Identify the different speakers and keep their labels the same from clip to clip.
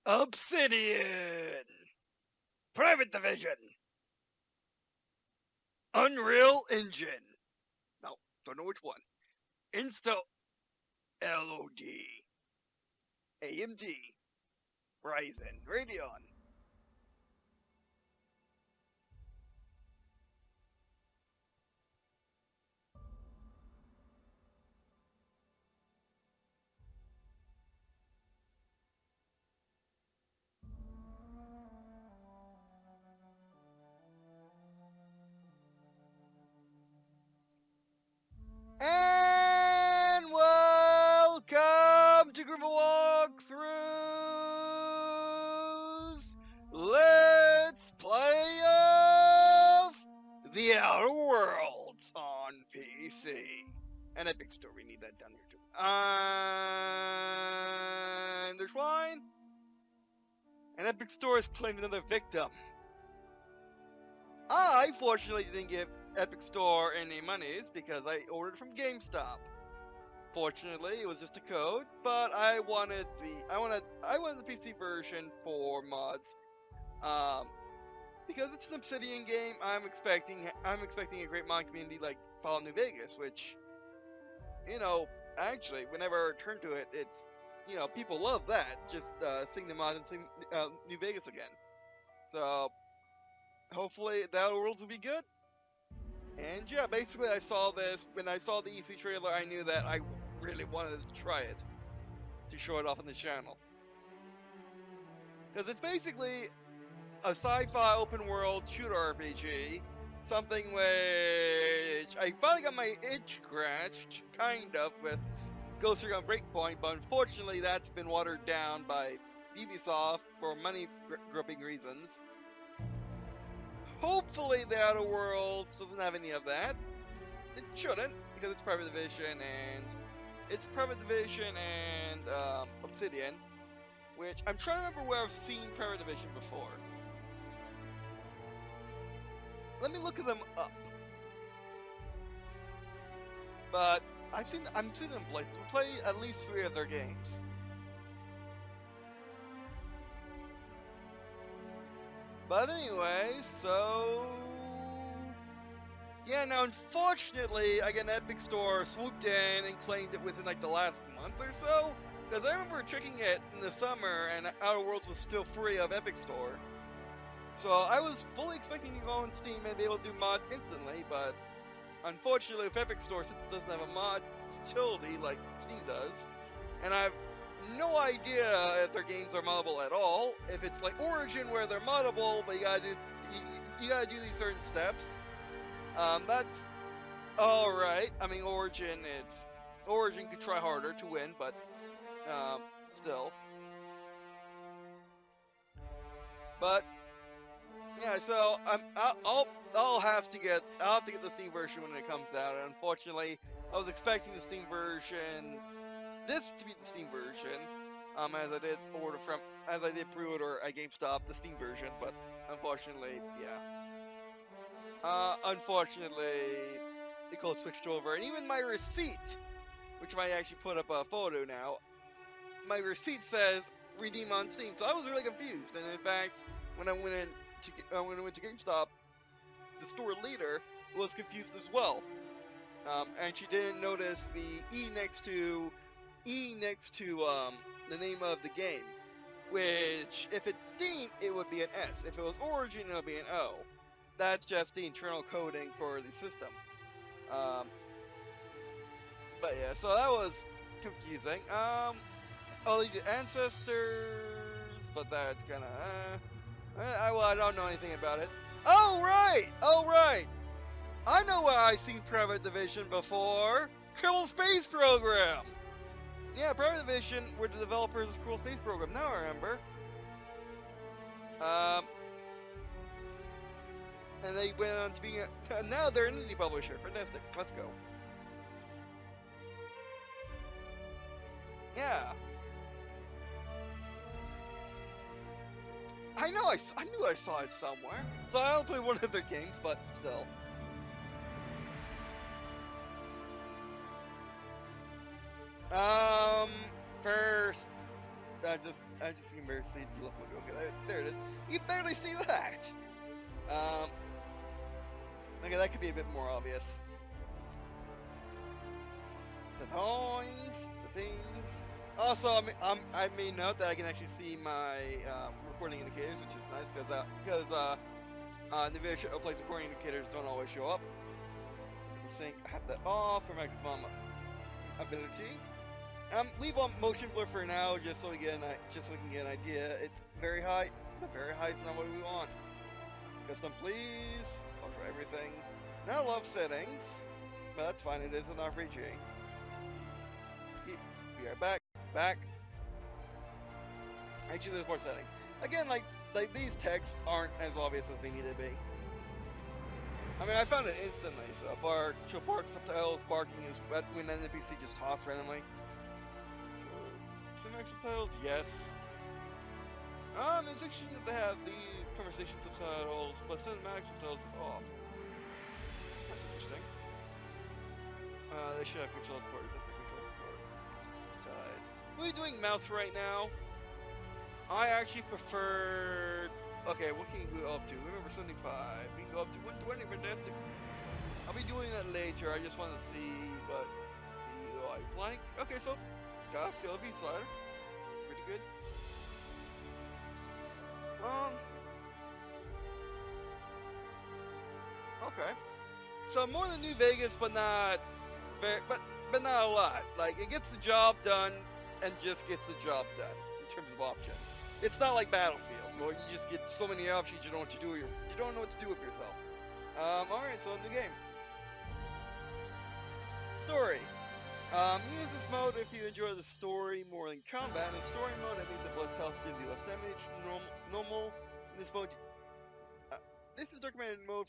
Speaker 1: Obsidian! Private Division! Unreal Engine! No, don't know which one. Insta LOD. AMD. Ryzen. Radeon. And welcome to Group of Walkthroughs! Let's play of The Outer Worlds on PC. And Epic Store, we need that down here too. And there's wine. And Epic Store has claimed another victim. I fortunately didn't give Epic Store any monies because I ordered from GameStop. Fortunately, it was just a code, but I wanted the PC version for mods. Because it's an Obsidian game, I'm expecting a great mod community like Fallout New Vegas, which, actually, whenever I turn to it, it's, people love that. Just seeing the mod and seeing New Vegas again. So hopefully the Outer Worlds will be good. And yeah, basically I saw this, when I saw the EC trailer, I knew that I really wanted to try it, to show it off on the channel. Because it's basically a sci-fi open world shooter RPG, something which I finally got my itch scratched, kind of, with Ghost Recon Breakpoint, but unfortunately that's been watered down by Ubisoft for money grubbing reasons. Hopefully the Outer Worlds doesn't have any of that. It shouldn't, because it's Private Division and Obsidian, which I'm trying to remember where I've seen Private Division before. Let me look at them up. But I'm seeing them places. We play at least 3 of their games. But anyway, so yeah, now unfortunately, again, Epic Store swooped in and claimed it within like the last month or so. Because I remember checking it in the summer and Outer Worlds was still free of Epic Store. So I was fully expecting to go on Steam and be able to do mods instantly, but unfortunately with Epic Store, since it doesn't have a mod utility like Steam does, and I have no idea if their games are moddable at all. If it's like Origin where they're moddable, but you gotta do these certain steps. That's alright. I mean, Origin could try harder to win, but still. But yeah, so I'll have to get the Steam version when it comes out. And unfortunately, I was expecting the Steam version, this to be the Steam version, as I did pre-order at GameStop the Steam version, but unfortunately, yeah. Unfortunately, the code switched over, and even my receipt, which I actually put up a photo now, my receipt says redeem on Steam, so I was really confused. And in fact, when I went to GameStop, the store leader was confused as well, and she didn't notice the E next to the name of the game, which if it's Steam, it would be an S. If it was Origin, it would be an O. That's just the internal coding for the system. But yeah, so that was confusing. I'll leave the ancestors, but that's kinda, I don't know anything about it. Oh right! I know where I've seen Private Division before! Kerbal Space Program! Yeah, Private Division were the developers of Kerbal Space Program, now I remember. And they went on to being now they're an indie publisher. Fantastic, let's go. Yeah. I knew I saw it somewhere. So I'll play one of their games, but still. First, I just embarrassing obviously, let's look. Okay, there it is. You can barely see that. Okay, that could be a bit more obvious. The toys, the things. Also, I may note that I can actually see my recording indicators, which is nice because NVIDIA Showplace recording indicators don't always show up. Sync, have that off for maximum ability. Leave on motion blur for now, just so we can get an idea. It's very high. The very high is not what we want. Custom, please. Over everything. Now love settings, but that's fine. It is an RPG. We are back. Actually, there's more settings. Again, like these texts aren't as obvious as they need to be. I mean, I found it instantly. So bark subtitles, barking is when an NPC just talks randomly. Cinematic subtitles, yes. It's interesting that they have these conversation subtitles, but cinematic subtitles is off. That's interesting. They should have control support. It doesn't have control support. System ties. What are you doing, mouse, right now? I actually prefer. Okay, what can you go up to? Remember 75. We can go up to 120 fantastic. I'll be doing that later. I just want to see what the UI is like. Okay, so got a Philippine slider. Pretty good. Okay. So more than New Vegas, but not very, but not a lot. Like it gets the job done and just gets the job done in terms of options. It's not like Battlefield, where you just get so many options you don't know what to do. You don't know what to do with yourself. All right, so new game. Story. Use this mode if you enjoy the story more than combat. In story mode, that means that less health gives you less damage. Normal. In this mode, this is recommended mode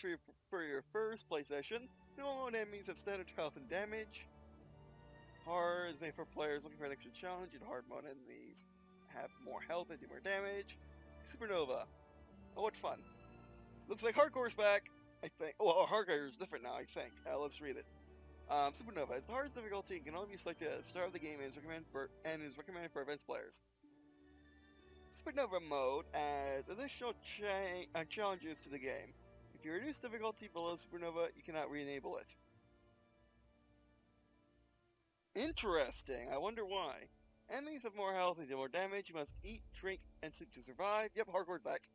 Speaker 1: for your first play session. Normal enemies have standard health and damage. Hard is made for players looking for an extra challenge. In hard mode, enemies have more health and do more damage. Supernova. Oh, what fun. Looks like Hardcore's back, I think. Oh, Hardcore is different now, I think. Let's read it. Supernova is the hardest difficulty and can only be selected at the start of the game and is recommended for advanced players. Supernova mode adds additional challenges to the game. If you reduce difficulty below Supernova, you cannot re-enable it. Interesting. I wonder why. Enemies have more health and do more damage. You must eat, drink, and sleep to survive. Yep, Hardcore's back.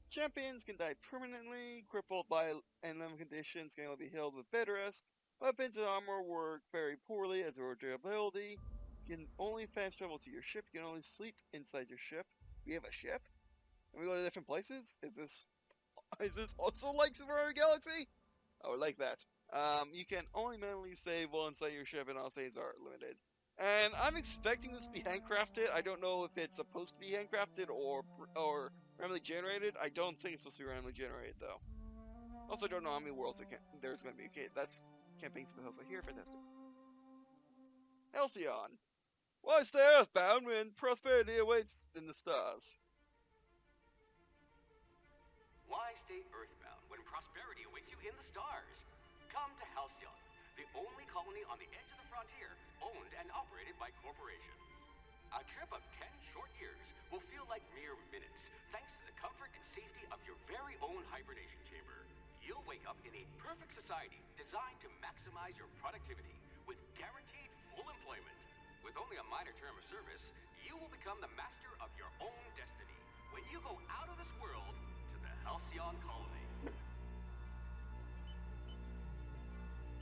Speaker 1: Champions can die permanently, crippled by limb conditions, can only be healed with bed rest. Weapons and armor work very poorly as a durability. You can only fast travel to your ship. You can only sleep inside your ship. We have a ship? And we go to different places? Is this also like Super Mario Galaxy? I would like that. You can only manually save while inside your ship, and all saves are limited. And I'm expecting this to be handcrafted. I don't know if it's supposed to be handcrafted or randomly generated. I don't think it's supposed to be randomly generated, though. Also, I don't know how many worlds there's going to be. Okay, that's campaign space also here. Fantastic. Halcyon. Why stay earthbound when prosperity awaits in the stars?
Speaker 2: Why stay earthbound when prosperity awaits you in the stars? Come to Halcyon, the only colony on the edge of the frontier, owned and operated by corporations. A trip of 10 short years will feel like mere minutes, thanks to the comfort and safety of your very own hibernation chamber. You'll wake up in a perfect society designed to maximize your productivity with guaranteed full employment. With only a minor term of service, you will become the master of your own destiny when you go out of this world to the Halcyon colony.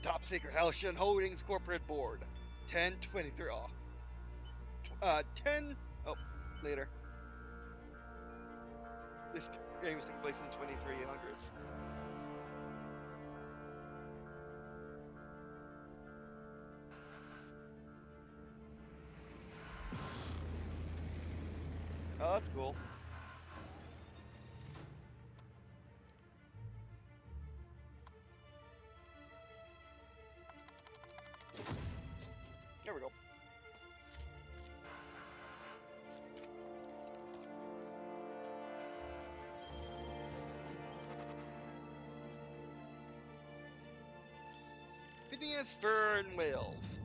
Speaker 1: Top Secret Halcyon Holdings Corporate Board. 1023. 10. Oh, later. This game was taking place in 2300s. Oh, that's cool. There we go. Phineas Fern Wales.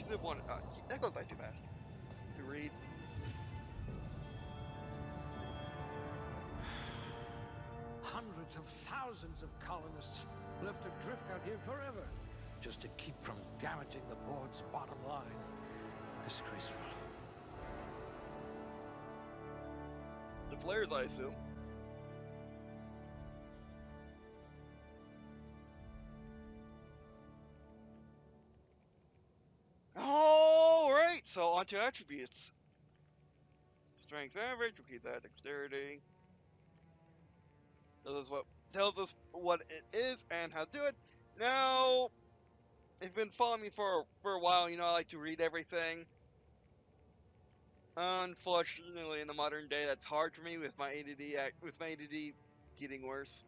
Speaker 1: That goes by too fast to read.
Speaker 3: hordes of thousands of colonists left adrift out here forever, just to keep from damaging the board's bottom line. Disgraceful.
Speaker 1: The players, I assume. Alright, so on to attributes. Strength average, we'll keep that. Dexterity. Tells us what it is and how to do it. Now, if you've been following me for a while, you know I like to read everything. Unfortunately, in the modern day, that's hard for me with my ADD getting worse.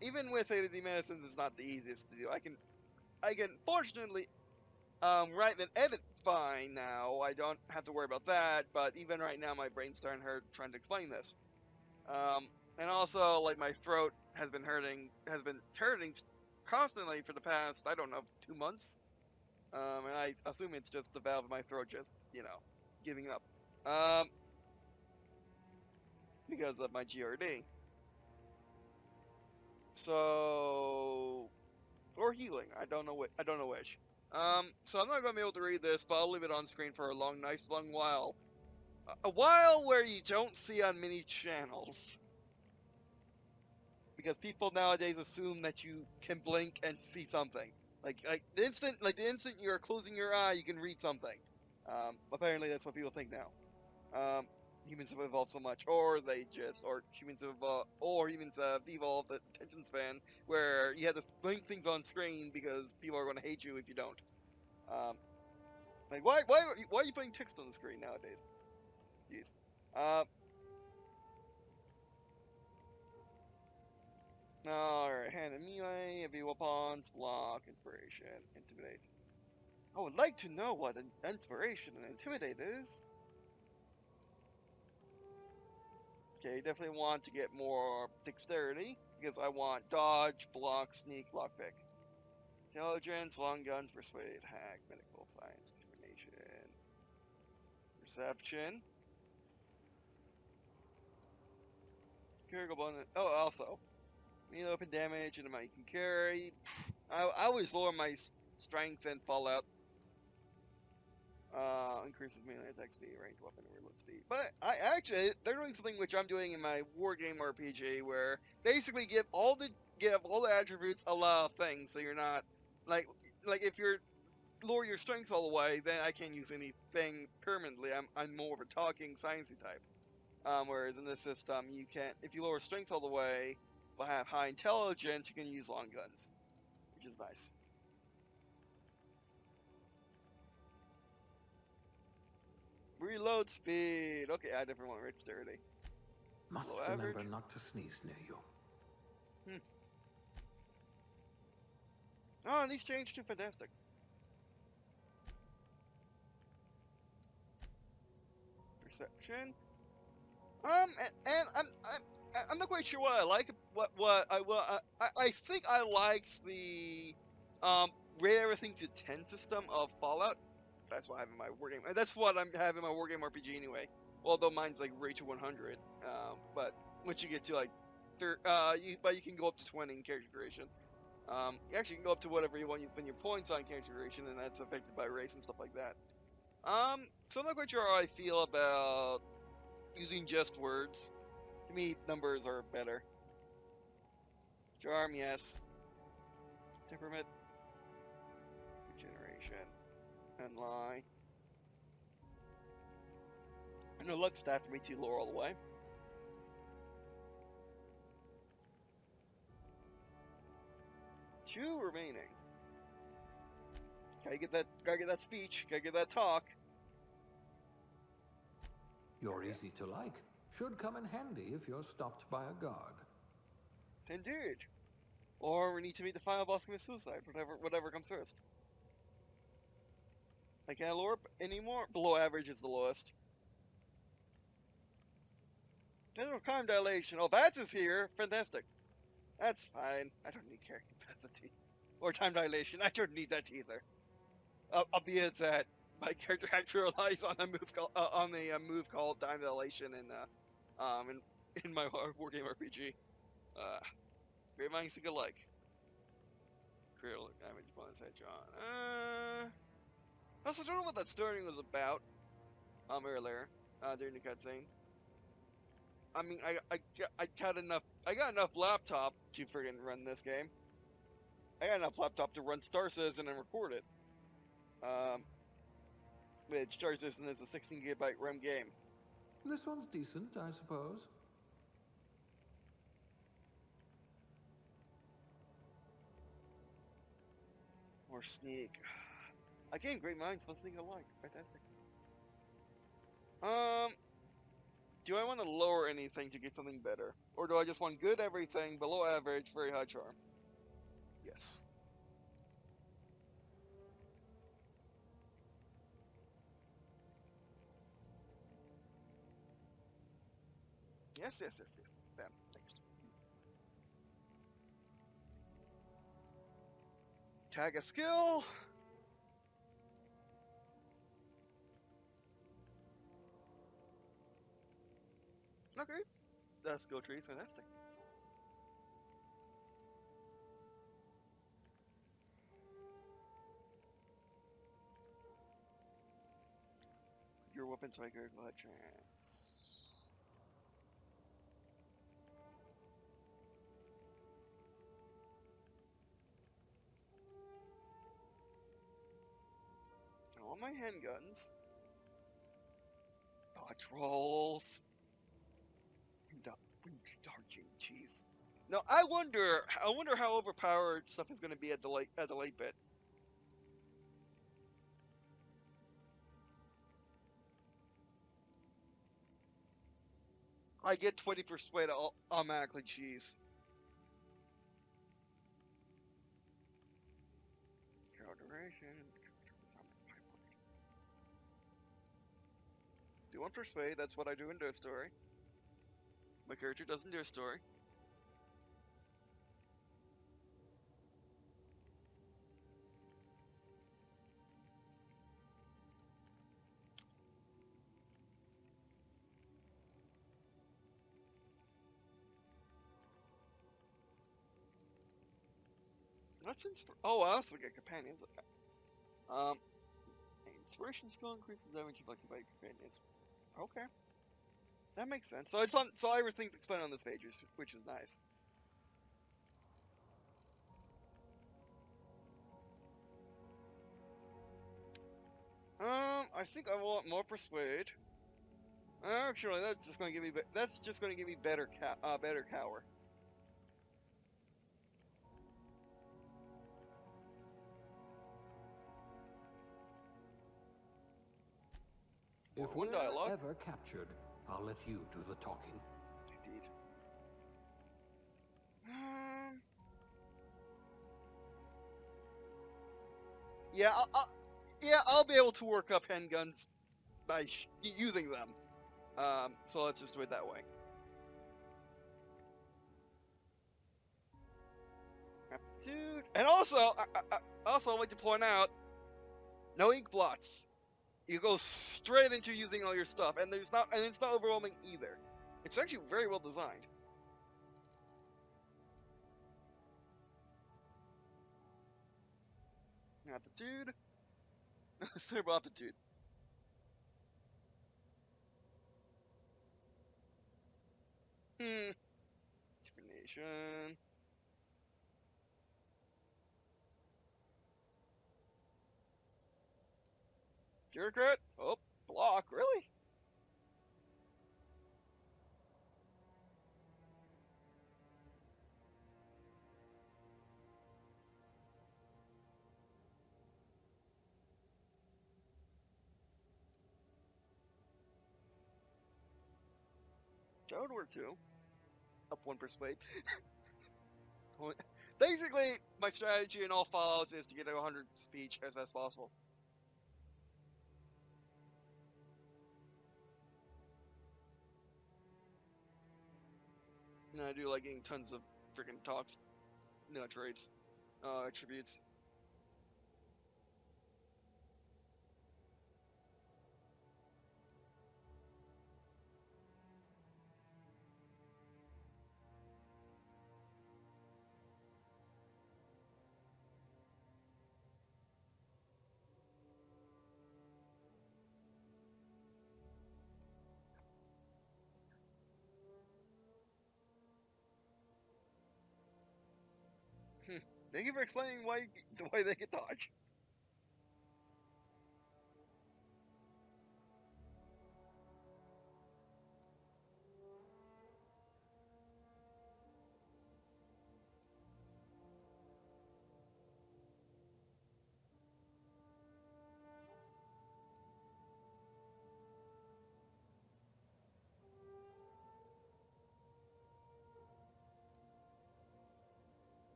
Speaker 1: Even with ADD medicine, it's not the easiest to do. I can fortunately write and edit fine now. I don't have to worry about that. But even right now, my brain's starting to hurt trying to explain this. And also, like, my throat has been hurting constantly for the past, I don't know, 2 months. And I assume it's just the valve of my throat just, giving up. Because of my GRD. So, or healing. I don't know which. So I'm not gonna be able to read this, but I'll leave it on screen for a nice long while. A while where you don't see on many channels. Because people nowadays assume that you can blink and see something. Like the instant you're closing your eye, you can read something. Apparently that's what people think now. Humans have evolved so much, or humans have evolved the attention span where you have to blink things on screen because people are going to hate you if you don't. Like why are you putting text on the screen nowadays? Jeez. Alright, hand and melee, heavy weapons, block, inspiration, intimidate. I would like to know what an inspiration and intimidate is. Okay, definitely want to get more dexterity, because I want dodge, block, sneak, lockpick. Intelligence, long guns, persuade, hack, medical, science, coordination, perception. Critical bonus. Oh, also, melee open damage and amount you can carry. I always lower my strength and Fallout. Increases melee attack speed, ranged weapon, and reload speed. But they're doing something which I'm doing in my wargame RPG, where basically give all the attributes a lot of things, so you're not like if you're lower your strength all the way, then I can't use anything permanently. I'm more of a talking sciencey type. Whereas in this system, you can't. If you lower strength all the way, but have high intelligence, you can use long guns, which is nice. Reload speed. Okay, I definitely want dexterity.
Speaker 3: Must
Speaker 1: Low
Speaker 3: remember
Speaker 1: average.
Speaker 3: not to sneeze near you.
Speaker 1: Oh, these changed to fantastic. Perception. And I'm not quite sure what I like. I think I liked the rate everything to 10 system of Fallout. That's what I have in my wargame. That's what I'm having in my wargame RPG anyway. Although mine's like rate to 100. But once you get to like, you can go up to 20 in character creation. You actually can go up to whatever you want. You spend your points on character creation, and that's affected by race and stuff like that. So I'm not quite sure how I feel about using just words. To me, numbers are better. Charm, yes. Temperament. Regeneration. And lie. I know luck stat for me too low all the way. Two remaining. Gotta get that speech. Gotta get that talk.
Speaker 3: You're easy to like. Should come in handy if you're stopped by a guard.
Speaker 1: Indeed. Or we need to meet the final boss commit suicide. Whatever comes first. I can't lower anymore. Below average is the lowest. General time dilation. Oh, Vats is here. Fantastic. That's fine. I don't need carry capacity. Or time dilation. I don't need that either. Albeit that my character actually relies on a move called time dilation in my wargame RPG. Great minds think alike. Critical damage bonus headshot. Also, I don't know what that story was about. Earlier, during the cutscene. I mean, I got enough laptop to friggin' run this game. I got enough laptop to run Star Citizen and record it. Which Star Citizen is a 16 GB RAM game.
Speaker 3: This one's decent, I suppose.
Speaker 1: Or sneak. Again, great minds, let's sneak alike. Fantastic. Do I want to lower anything to get something better? Or do I just want good everything, below average, very high charm? Yes. Yes. Bam. Next. Tag a skill. Okay. That skill tree is fantastic. Your weapon striker will have chance. I want my handguns. Dodge rolls. Darking cheese. Now I wonder how overpowered stuff is going to be at the late bit. I get 20 persuade automatically cheese. Hero duration. Do one persuade. That's what I do in their story. My character doesn't do a story. That's oh, I also get companions. Inspiration skill increases damage inflicted by companions. Okay, that makes sense. So it's on. So everything's explained on this page, which is nice. I think I want more persuade. Actually, that's just going to give me. That's just going to give me better cower.
Speaker 3: If
Speaker 1: One
Speaker 3: we're
Speaker 1: dialogue.
Speaker 3: ever captured, I'll let you do the talking.
Speaker 1: Indeed. Yeah, I'll be able to work up handguns by using them. So let's just do it that way. Aptitude, and also, I'd like to point out, no ink blots. You go straight into using all your stuff, and it's not overwhelming either. It's actually very well designed. Aptitude, cerebral aptitude. Determination. Bureaucrat. Oh, block. Really? That would work too. Up one persuade. Basically, my strategy in all Fallouts is to get to 100 speech as fast as possible. And I do like getting tons of freaking talks, traits, attributes. Thank you for explaining why they get dodge.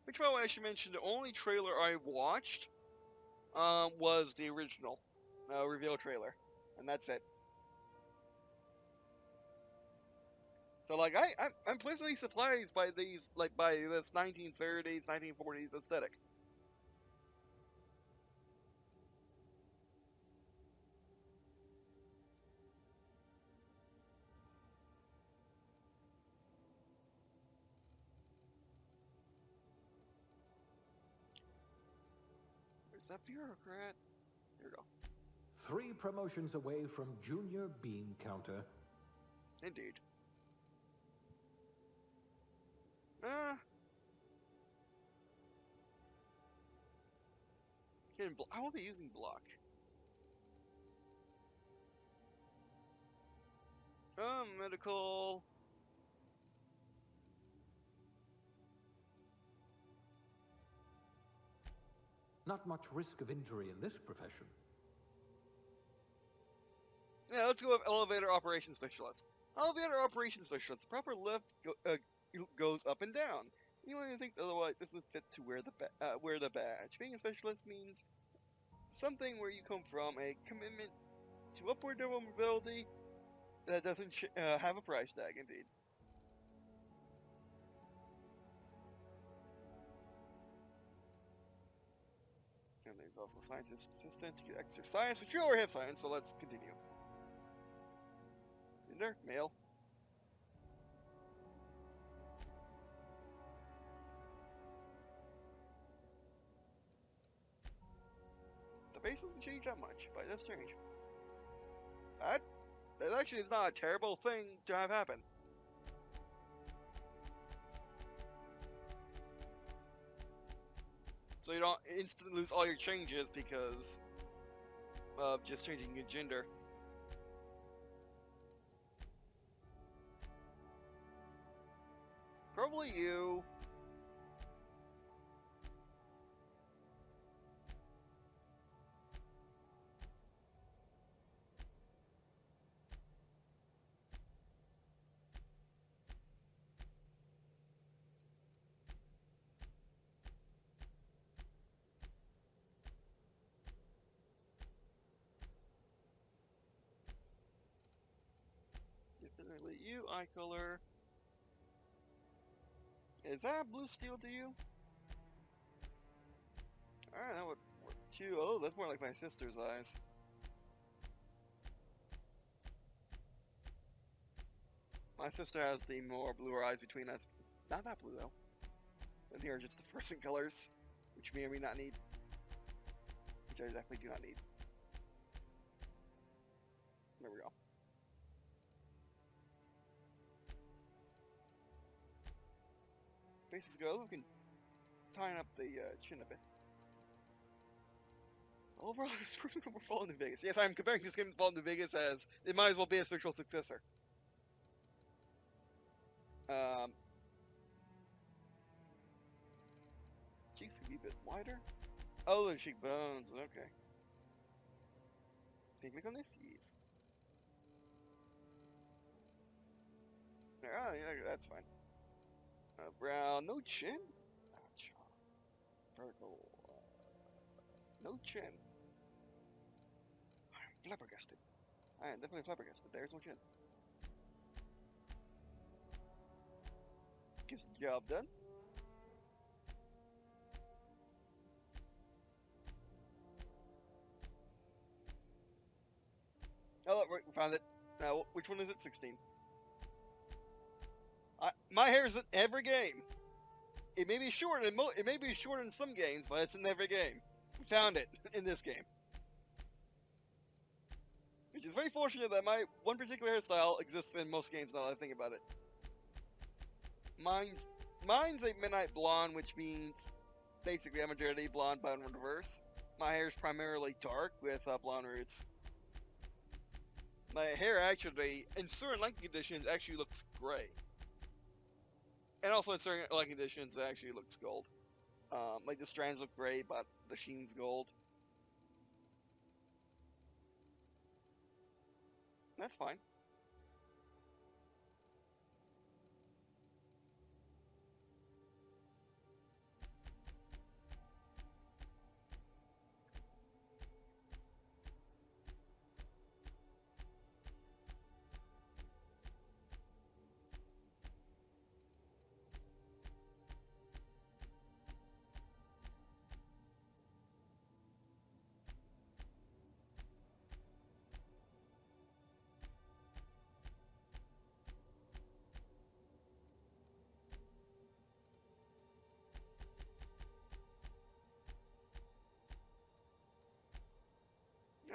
Speaker 1: Which, by the way, I should mention, the only trailer I watched was the original reveal trailer, and that's it. So, like, I'm pleasantly surprised by these, like, by this 1930s, 1940s aesthetic. Where's that bureaucrat? Here we go.
Speaker 3: 3 promotions away from Junior Bean Counter.
Speaker 1: Indeed. I will be using block. Medical.
Speaker 3: Not much risk of injury in this profession.
Speaker 1: Yeah, let's go with elevator operations specialist. Elevator operations specialist. The proper lift goes up and down. Anyone who thinks otherwise doesn't fit to wear the badge. Being a specialist means something where you come from, a commitment to upward mobility that doesn't have a price tag, indeed. And there's also scientist assistant to extra science, which you already have science, so let's continue. Gender, male. The face doesn't change that much, but it does change. That actually is not a terrible thing to have happen. So you don't instantly lose all your changes because of just changing your gender. Probably you. Definitely you, eye color. Is that blue steel to you? Alright, that would work too. Oh, that's more like my sister's eyes. My sister has the more bluer eyes between us. Not that blue though. And they are just the fluorescent colors, which may or may not need. Which I definitely do not need. There we go. Faces go. We can tighten up the chin a bit. Overall, we're Fallen New Vegas. Yes, I'm comparing this game to Fallen New Vegas as it might as well be a spiritual successor. Cheeks could be a bit wider. Oh, the cheekbones. Okay. Can you click on this? Yes. Oh, yeah, that's fine. Brown, no chin. Ouch. Vertical. No chin. I'm flabbergasted. I am definitely flabbergasted. There's no chin. Gets the job done. Oh, look, we found it. Now, which one is it? 16. My hair is in every game. It may be short it may be short in some games, but it's in every game. We found it in this game. Which is very fortunate that my one particular hairstyle exists in most games now that I think about it. Mine's a midnight blonde, which means basically I'm a dirty blonde but in reverse. My hair is primarily dark with blonde roots. My hair actually, in certain light conditions, actually looks gray. And also in certain light conditions, it actually looks gold. Like the strands look gray, but the sheen's gold. That's fine.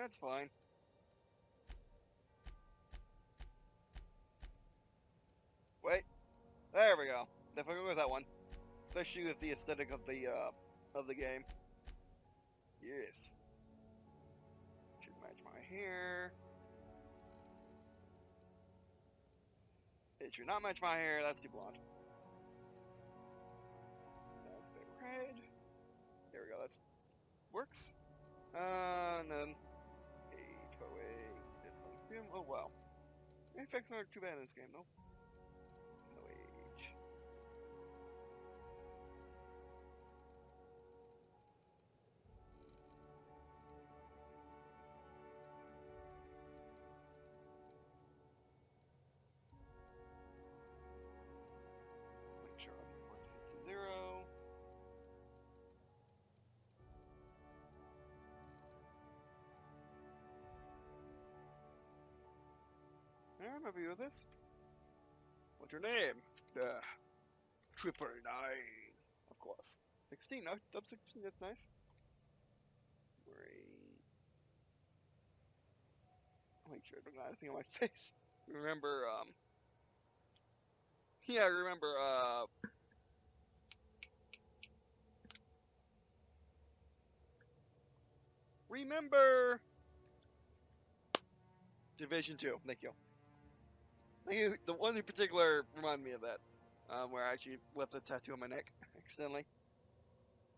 Speaker 1: That's fine. Wait. There we go. Definitely go with that one. Especially with the aesthetic of the game. Yes. Should match my hair. It should not match my hair, that's too blonde. That's a bit red. There we go, that works. And then age away. Oh wow. Effects aren't too bad in this game though. No age. Make sure I'm set to 0. I remember you with this. What's your name? Triple 9. Of course. 16, no, up 16, that's nice. Great. I'll make sure I don't got anything on my face. Remember, yeah, remember, remember Division 2, thank you. Thank you, the one in particular reminded me of that, where I actually left a tattoo on my neck, accidentally.